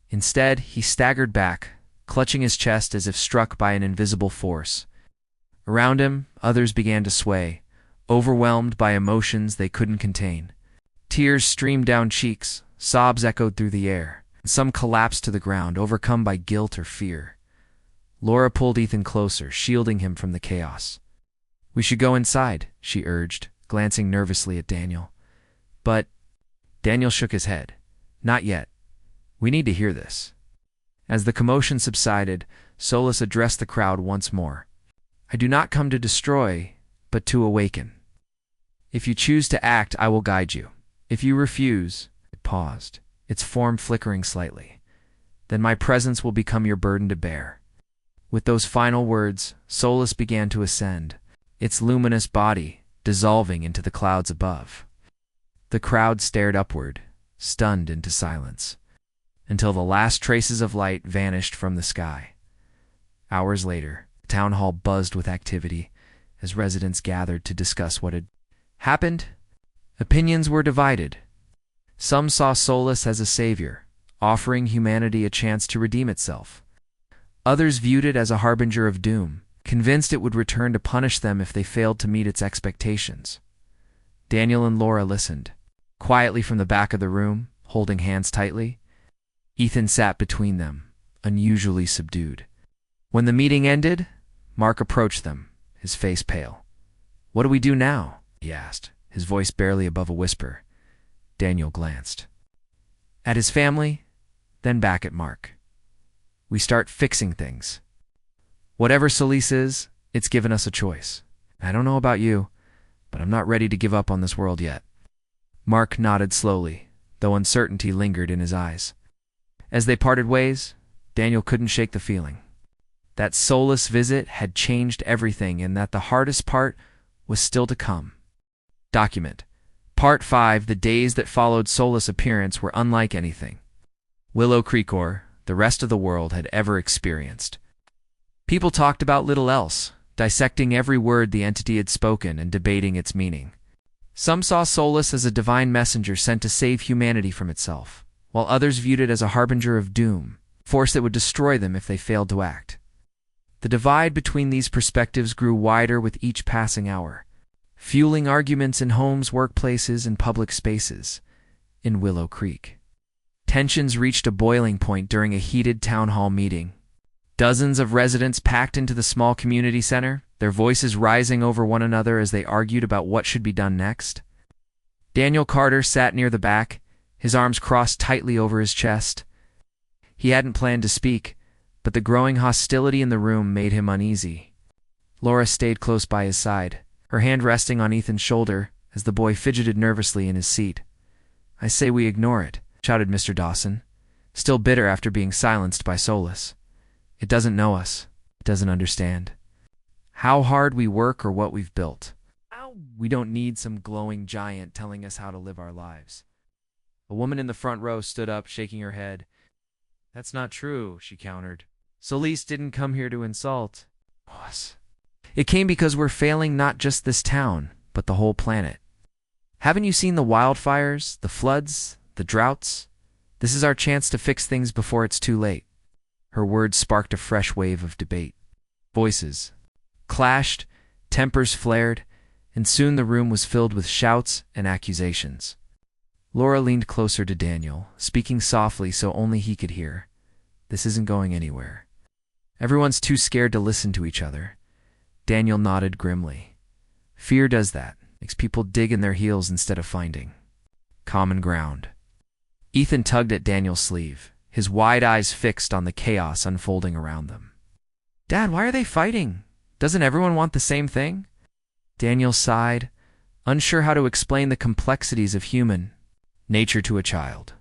Instead, he staggered back, clutching his chest as if struck by an invisible force. Around him, others began to sway, overwhelmed by emotions they couldn't contain. Tears streamed down cheeks, sobs echoed through the air, and some collapsed to the ground, overcome by guilt or fear. Laura pulled Ethan closer, shielding him from the chaos. "We should go inside," she urged, glancing nervously at Daniel. But Daniel shook his head. "Not yet. We need to hear this." As the commotion subsided, Solus addressed the crowd once more. "I do not come to destroy, but to awaken. If you choose to act, I will guide you. If you refuse," it paused, its form flickering slightly, "then my presence will become your burden to bear." With those final words, Solus began to ascend, its luminous body dissolving into the clouds above. The crowd stared upward, stunned into silence, until the last traces of light vanished from the sky. Hours later, the town hall buzzed with activity as residents gathered to discuss what had happened. Opinions were divided. Some saw Solus as a savior, offering humanity a chance to redeem itself. Others viewed it as a harbinger of doom, convinced it would return to punish them if they failed to meet its expectations. Daniel and Laura listened, quietly from the back of the room, holding hands tightly. Ethan sat between them, unusually subdued. When the meeting ended, Mark approached them, his face pale. "What do we do now?" he asked, his voice barely above a whisper. Daniel glanced at his family, then back at Mark. "We start fixing things. Whatever Solis is, it's given us a choice. I don't know about you, but I'm not ready to give up on this world yet." Mark nodded slowly, though uncertainty lingered in his eyes. As they parted ways, Daniel couldn't shake the feeling that Solis' visit had changed everything and that the hardest part was still to come. Document. Part 5. The days that followed Solis' appearance were unlike anything Willow Creek or the rest of the world had ever experienced. People talked about little else, dissecting every word the entity had spoken and debating its meaning. Some saw Solis as a divine messenger sent to save humanity from itself, while others viewed it as a harbinger of doom, a force that would destroy them if they failed to act. The divide between these perspectives grew wider with each passing hour, fueling arguments in homes, workplaces, and public spaces. In Willow Creek, tensions reached a boiling point during a heated town hall meeting. Dozens of residents packed into the small community center, their voices rising over one another as they argued about what should be done next. Daniel Carter sat near the back, his arms crossed tightly over his chest. He hadn't planned to speak, but the growing hostility in the room made him uneasy. Laura stayed close by his side, her hand resting on Ethan's shoulder as the boy fidgeted nervously in his seat. "I say we ignore it," shouted Mr. Dawson, still bitter after being silenced by Solis. "It doesn't know us. It doesn't understand how hard we work or what we've built. We don't need some glowing giant telling us how to live our lives." A woman in the front row stood up, shaking her head. "That's not true," she countered. "Solis didn't come here to insult us. It came because we're failing not just this town, but the whole planet. Haven't you seen the wildfires, the floods, the droughts? This is our chance to fix things before it's too late." Her words sparked a fresh wave of debate. Voices clashed, tempers flared, and soon the room was filled with shouts and accusations. Laura leaned closer to Daniel, speaking softly so only he could hear. "This isn't going anywhere. Everyone's too scared to listen to each other." Daniel nodded grimly. "Fear does that, makes people dig in their heels instead of finding common ground." Ethan tugged at Daniel's sleeve, his wide eyes fixed on the chaos unfolding around them. "Dad, why are they fighting? Doesn't everyone want the same thing?" Daniel sighed, unsure how to explain the complexities of human nature to a child.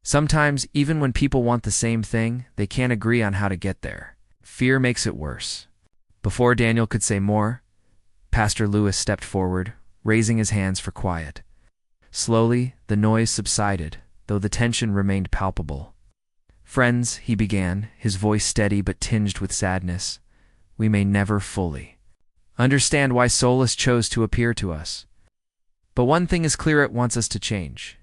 Sometimes, even when people want the same thing, they can't agree on how to get there. Fear makes it worse. Before Daniel could say more, Pastor Lewis stepped forward, raising his hands for quiet. Slowly, the noise subsided, though the tension remained palpable. "Friends," he began, his voice steady but tinged with sadness, "we may never fully understand why Solis chose to appear to us. But one thing is clear: it wants us to change.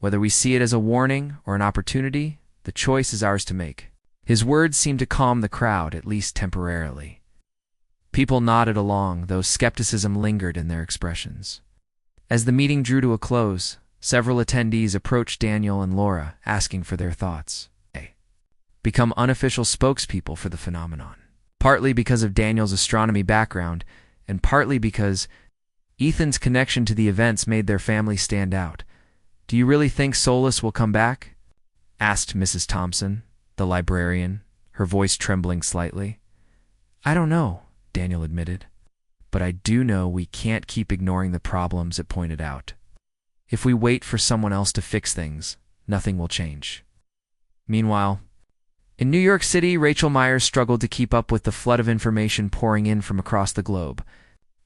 Whether we see it as a warning or an opportunity, the choice is ours to make." His words seemed to calm the crowd, at least temporarily. People nodded along, though skepticism lingered in their expressions. As the meeting drew to a close, several attendees approached Daniel and Laura, asking for their thoughts. They become unofficial spokespeople for the phenomenon, partly because of Daniel's astronomy background, and partly because Ethan's connection to the events made their family stand out. "Do you really think Solis will come back?" asked Mrs. Thompson, the librarian, her voice trembling slightly. "I don't know," Daniel admitted, "but I do know we can't keep ignoring the problems it pointed out. If we wait for someone else to fix things, nothing will change." Meanwhile, in New York City, Rachel Myers struggled to keep up with the flood of information pouring in from across the globe.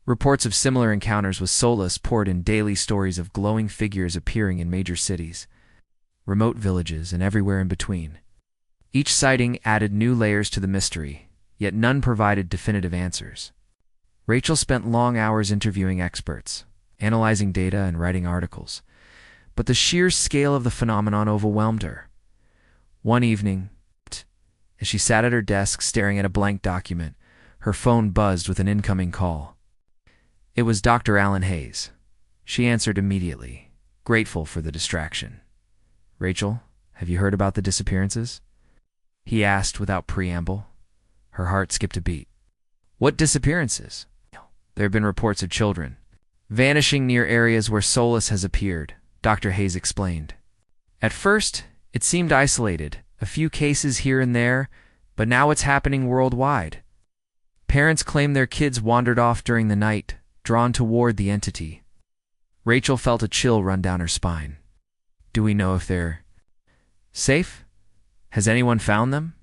Reports of similar encounters with Solis poured in, daily stories of glowing figures appearing in major cities, remote villages, and everywhere in between. Each sighting added new layers to the mystery, yet none provided definitive answers. Rachel spent long hours interviewing experts, analyzing data and writing articles, but the sheer scale of the phenomenon overwhelmed her. One evening, as she sat at her desk staring at a blank document, her phone buzzed with an incoming call. It was Dr. Alan Hayes. She answered immediately, grateful for the distraction. "Rachel, have you heard about the disappearances?" he asked without preamble. Her heart skipped a beat. What disappearances? There have been reports of children vanishing near areas where Solus has appeared, Dr. Hayes explained. At first, it seemed isolated, a few cases here and there, but now it's happening worldwide. Parents claim their kids wandered off during the night, drawn toward the entity. Rachel felt a chill run down her spine. Do we know if they're safe? Has anyone found them?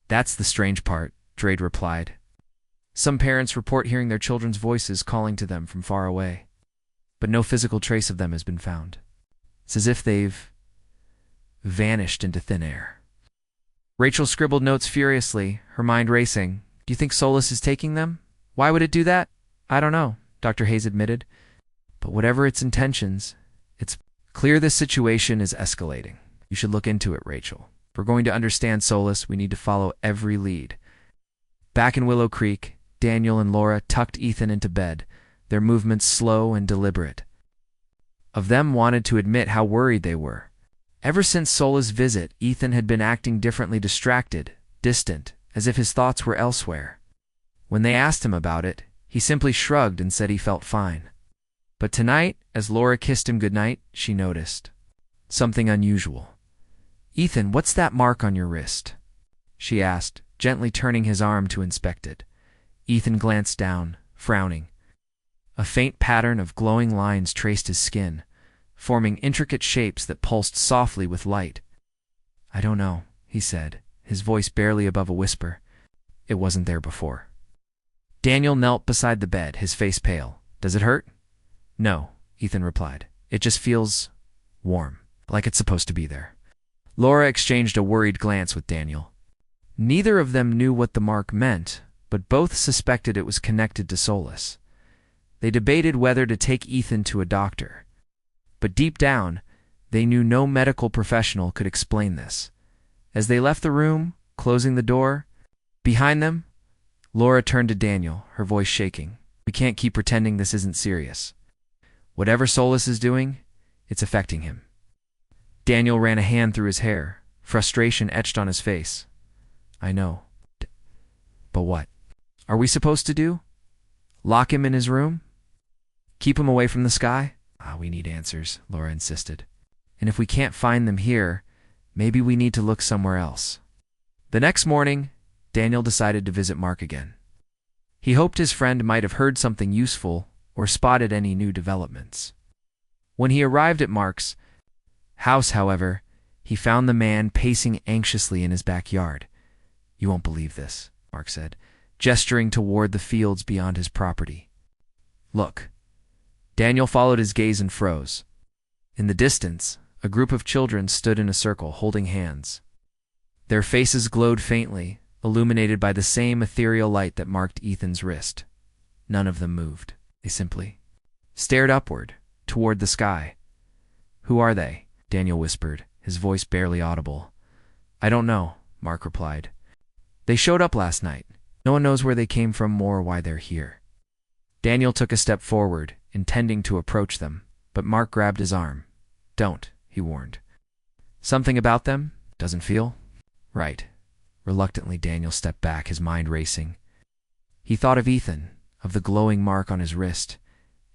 That's the strange part, Drade replied. Some parents report hearing their children's voices calling to them from far away, but no physical trace of them has been found. It's as if they've vanished into thin air. Rachel scribbled notes furiously, her mind racing. Do you think Solus is taking them? Why would it do that? I don't know, Dr. Hayes admitted. But whatever its intentions, it's clear this situation is escalating. You should look into it, Rachel. If we're going to understand Solus, we need to follow every lead. Back in Willow Creek, Daniel and Laura tucked Ethan into bed, their movements slow and deliberate. Of them wanted to admit how worried they were. Ever since Solus' visit, Ethan had been acting differently, distracted, distant, as if his thoughts were elsewhere. When they asked him about it, he simply shrugged and said he felt fine. But tonight, as Laura kissed him goodnight, she noticed something unusual. Ethan, what's that mark on your wrist? She asked, gently turning his arm to inspect it. Ethan glanced down, frowning. A faint pattern of glowing lines traced his skin, forming intricate shapes that pulsed softly with light. I don't know, he said, his voice barely above a whisper. It wasn't there before. Daniel knelt beside the bed, his face pale. Does it hurt? No, Ethan replied. It just feels warm, like it's supposed to be there. Laura exchanged a worried glance with Daniel. Neither of them knew what the mark meant, but both suspected it was connected to Solus. They debated whether to take Ethan to a doctor. But deep down, they knew no medical professional could explain this. As they left the room, closing the door, behind them, Laura turned to Daniel, her voice shaking. We can't keep pretending this isn't serious. Whatever Solus is doing, it's affecting him. Daniel ran a hand through his hair, frustration etched on his face. I know. But what? Are we supposed to do? Lock him in his room? Keep him away from the sky? We need answers, Laura insisted. And if we can't find them here, maybe we need to look somewhere else. The next morning, Daniel decided to visit Mark again. He hoped his friend might have heard something useful or spotted any new developments. When he arrived at Mark's house, however, he found the man pacing anxiously in his backyard. You won't believe this, Mark said, gesturing toward the fields beyond his property. Look. Daniel followed his gaze and froze. In the distance, a group of children stood in a circle, holding hands. Their faces glowed faintly, illuminated by the same ethereal light that marked Ethan's wrist. None of them moved. They simply stared upward, toward the sky. Who are they? Daniel whispered, his voice barely audible. I don't know, Mark replied. They showed up last night. No one knows where they came from or why they're here. Daniel took a step forward, intending to approach them, but Mark grabbed his arm. Don't, he warned. Something about them doesn't feel right. Reluctantly, Daniel stepped back, his mind racing. He thought of Ethan, of the glowing mark on his wrist,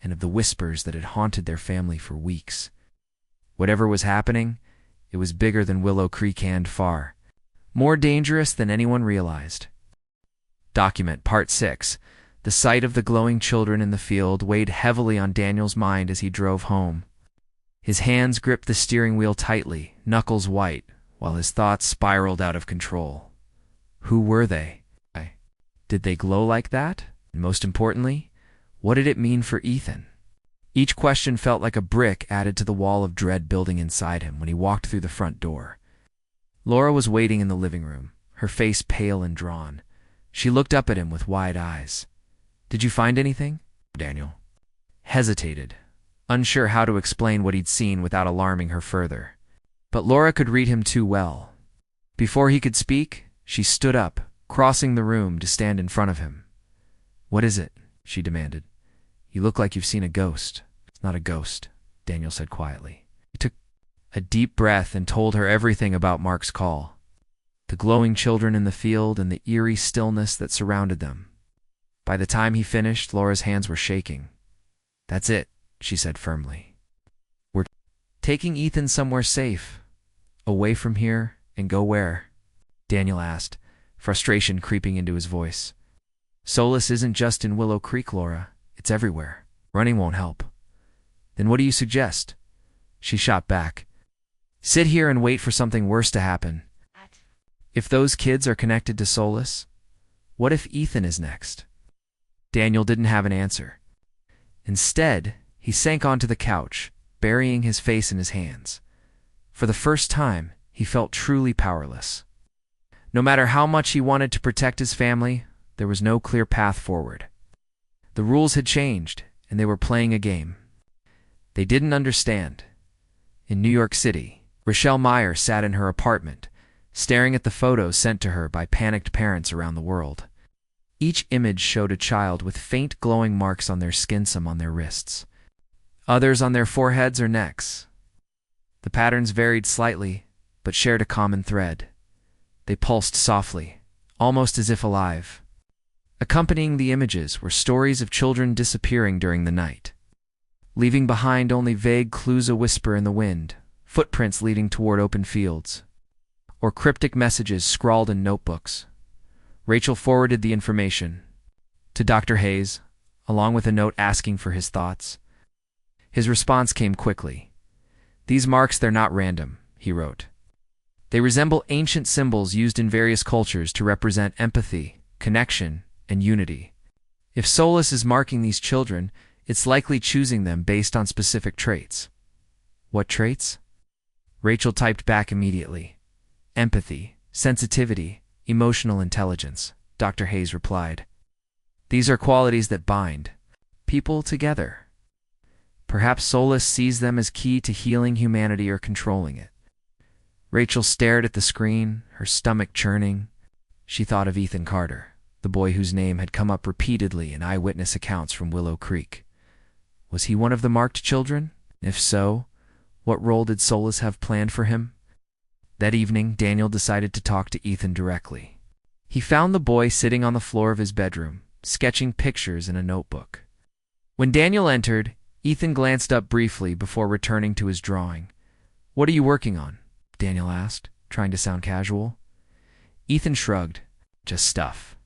and of the whispers that had haunted their family for weeks. Whatever was happening, it was bigger than Willow Creek and far, more dangerous than anyone realized. Document Part 6. The sight of the glowing children in the field weighed heavily on Daniel's mind as he drove home. His hands gripped the steering wheel tightly, knuckles white, while his thoughts spiraled out of control. Who were they? Did they glow like that? And most importantly, what did it mean for Ethan? Each question felt like a brick added to the wall of dread building inside him when he walked through the front door. Laura was waiting in the living room, her face pale and drawn. She looked up at him with wide eyes. Did you find anything? Daniel hesitated, unsure how to explain what he'd seen without alarming her further. But Laura could read him too well. Before he could speak, she stood up, crossing the room to stand in front of him. What is it? She demanded. You look like you've seen a ghost. It's not a ghost, Daniel said quietly. He took a deep breath and told her everything about Mark's call. the glowing children in the field, and the eerie stillness that surrounded them. By the time he finished, Laura's hands were shaking. "That's it," she said firmly. "We're taking Ethan somewhere safe. Away from here, and go where?" Daniel asked, frustration creeping into his voice. "Solace isn't just in Willow Creek, Laura. It's everywhere. Running won't help." "Then what do you suggest?" She shot back. "Sit here and wait for something worse to happen. If those kids are connected to Solace, what if Ethan is next?" Daniel didn't have an answer. Instead, he sank onto the couch, burying his face in his hands. For the first time, he felt truly powerless. No matter how much he wanted to protect his family, there was no clear path forward. The rules had changed, and they were playing a game they didn't understand. In New York City, Rochelle Meyer sat in her apartment, staring at the photos sent to her by panicked parents around the world. Each image showed a child with faint glowing marks on their skin, some on their wrists, others on their foreheads or necks. The patterns varied slightly, but shared a common thread. They pulsed softly, almost as if alive. Accompanying the images were stories of children disappearing during the night, leaving behind only vague clues, a whisper in the wind, footprints leading toward open fields, or cryptic messages scrawled in notebooks. Rachel forwarded the information to Dr. Hayes, along with a note asking for his thoughts. His response came quickly. "These marks, they're not random," he wrote. "They resemble ancient symbols used in various cultures to represent empathy, connection, and unity. If Solace is marking these children, it's likely choosing them based on specific traits." "What traits?" Rachel typed back immediately. "Empathy, sensitivity, emotional intelligence," Dr. Hayes replied. "These are qualities that bind people together. Perhaps Solace sees them as key to healing humanity or controlling it." Rachel stared at the screen, her stomach churning. She thought of Ethan Carter, the boy whose name had come up repeatedly in eyewitness accounts from Willow Creek. Was he one of the marked children? If so, what role did Solace have planned for him? That evening, Daniel decided to talk to Ethan directly. He found the boy sitting on the floor of his bedroom, sketching pictures in a notebook. When Daniel entered, Ethan glanced up briefly before returning to his drawing. "What are you working on?" Daniel asked, trying to sound casual. Ethan shrugged. "Just stuff."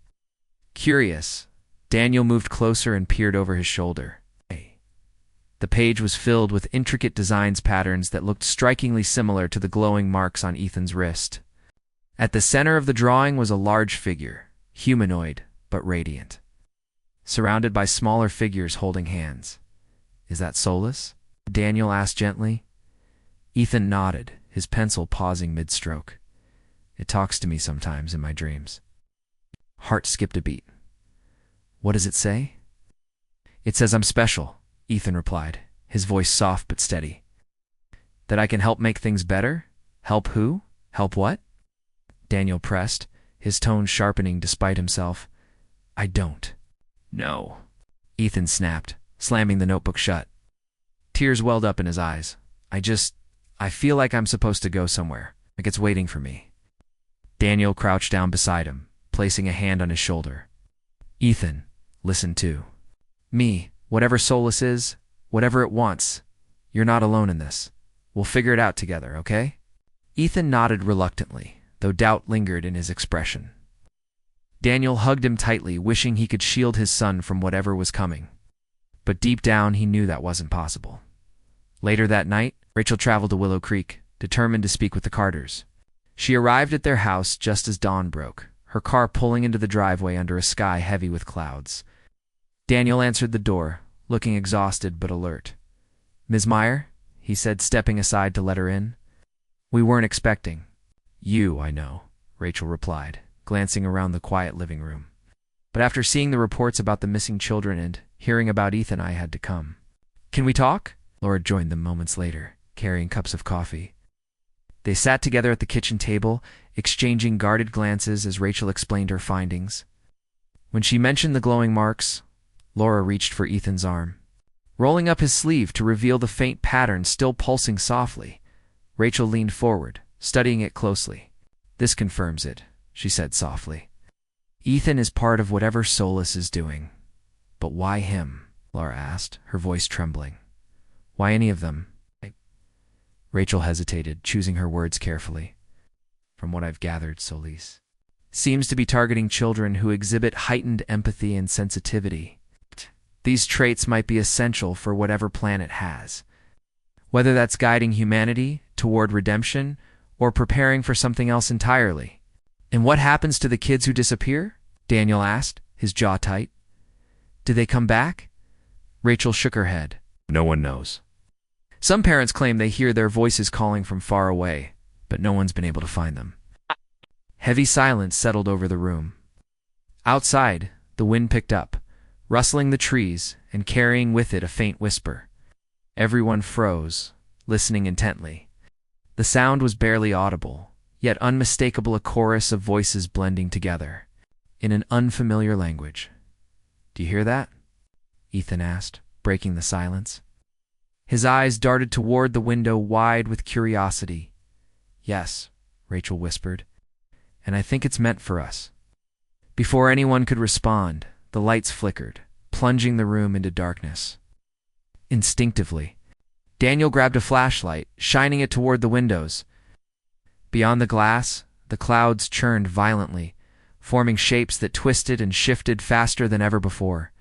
Curious, Daniel moved closer and peered over his shoulder. The page was filled with intricate designs, patterns that looked strikingly similar to the glowing marks on Ethan's wrist. At the center of the drawing was a large figure, humanoid but radiant, surrounded by smaller figures holding hands. "Is that Solace?" Daniel asked gently. Ethan nodded, his pencil pausing mid-stroke. "It talks to me sometimes in my dreams." Heart skipped a beat. "What does it say?" "It says I'm special," Ethan replied, his voice soft but steady. "That I can help make things better? Help who? Help what?" Daniel pressed, his tone sharpening despite himself. "I don't." "No," Ethan snapped, slamming the notebook shut. Tears welled up in his eyes. I feel like I'm supposed to go somewhere, like it's waiting for me." Daniel crouched down beside him, placing a hand on his shoulder. "Ethan, listen to me. Whatever Solace is, whatever it wants, you're not alone in this. We'll figure it out together, okay?" Ethan nodded reluctantly, though doubt lingered in his expression. Daniel hugged him tightly, wishing he could shield his son from whatever was coming. But deep down, he knew that wasn't possible. Later that night, Rachel traveled to Willow Creek, determined to speak with the Carters. She arrived at their house just as dawn broke, her car pulling into the driveway under a sky heavy with clouds. Daniel answered the door, looking exhausted but alert. "Ms. Meyer?" he said, stepping aside to let her in. "We weren't expecting you, I know," Rachel replied, glancing around the quiet living room. "But after seeing the reports about the missing children and hearing about Ethan, I had to come." "Can we talk?" Laura joined them moments later, carrying cups of coffee. They sat together at the kitchen table, exchanging guarded glances as Rachel explained her findings. When she mentioned the glowing marks, Laura reached for Ethan's arm. Rolling up his sleeve to reveal the faint pattern still pulsing softly, Rachel leaned forward, studying it closely. This confirms it, she said softly. Ethan is part of whatever Solus is doing. But why him? Laura asked, her voice trembling. Why any of them? Rachel hesitated, choosing her words carefully. From what I've gathered, Solis seems to be targeting children who exhibit heightened empathy and sensitivity. These traits might be essential for whatever plan it has, whether that's guiding humanity toward redemption or preparing for something else entirely. And what happens to the kids who disappear? Daniel asked, his jaw tight. Do they come back? Rachel shook her head. No one knows. Some parents claim they hear their voices calling from far away, but no one's been able to find them. Heavy silence settled over the room. Outside, the wind picked up, rustling the trees and carrying with it a faint whisper. Everyone froze, listening intently. The sound was barely audible, yet unmistakable, a chorus of voices blending together, in an unfamiliar language. Do you hear that? Ethan asked, breaking the silence. His eyes darted toward the window, wide with curiosity. Yes, Rachel whispered, and I think it's meant for us. Before anyone could respond, the lights flickered, plunging the room into darkness. Instinctively, Daniel grabbed a flashlight, shining it toward the windows. Beyond the glass, the clouds churned violently, forming shapes that twisted and shifted faster than ever before.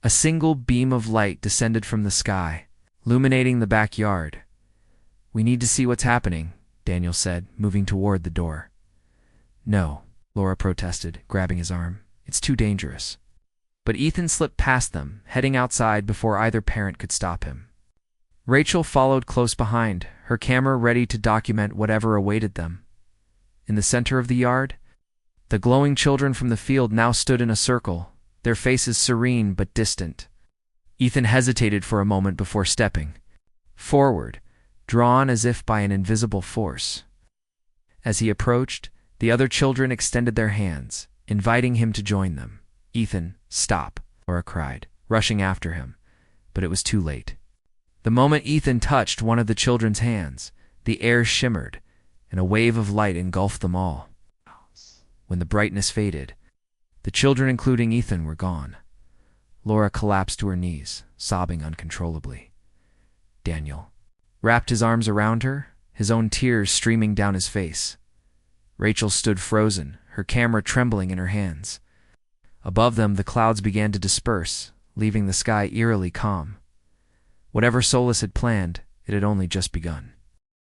A single beam of light descended from the sky, illuminating the backyard. We need to see what's happening, Daniel said, moving toward the door. No, Laura protested, grabbing his arm. It's too dangerous. But Ethan slipped past them, heading outside before either parent could stop him. Rachel followed close behind, her camera ready to document whatever awaited them. In the center of the yard, the glowing children from the field now stood in a circle, their faces serene but distant. Ethan hesitated for a moment before stepping forward, drawn as if by an invisible force. As he approached, the other children extended their hands, inviting him to join them. Ethan, stop, Laura cried, rushing after him, but it was too late. The moment Ethan touched one of the children's hands, the air shimmered, and a wave of light engulfed them all. When the brightness faded, the children, including Ethan, were gone. Laura collapsed to her knees, sobbing uncontrollably. Daniel wrapped his arms around her, his own tears streaming down his face. Rachel stood frozen, her camera trembling in her hands. Above them, the clouds began to disperse, leaving the sky eerily calm. Whatever Solus had planned, it had only just begun.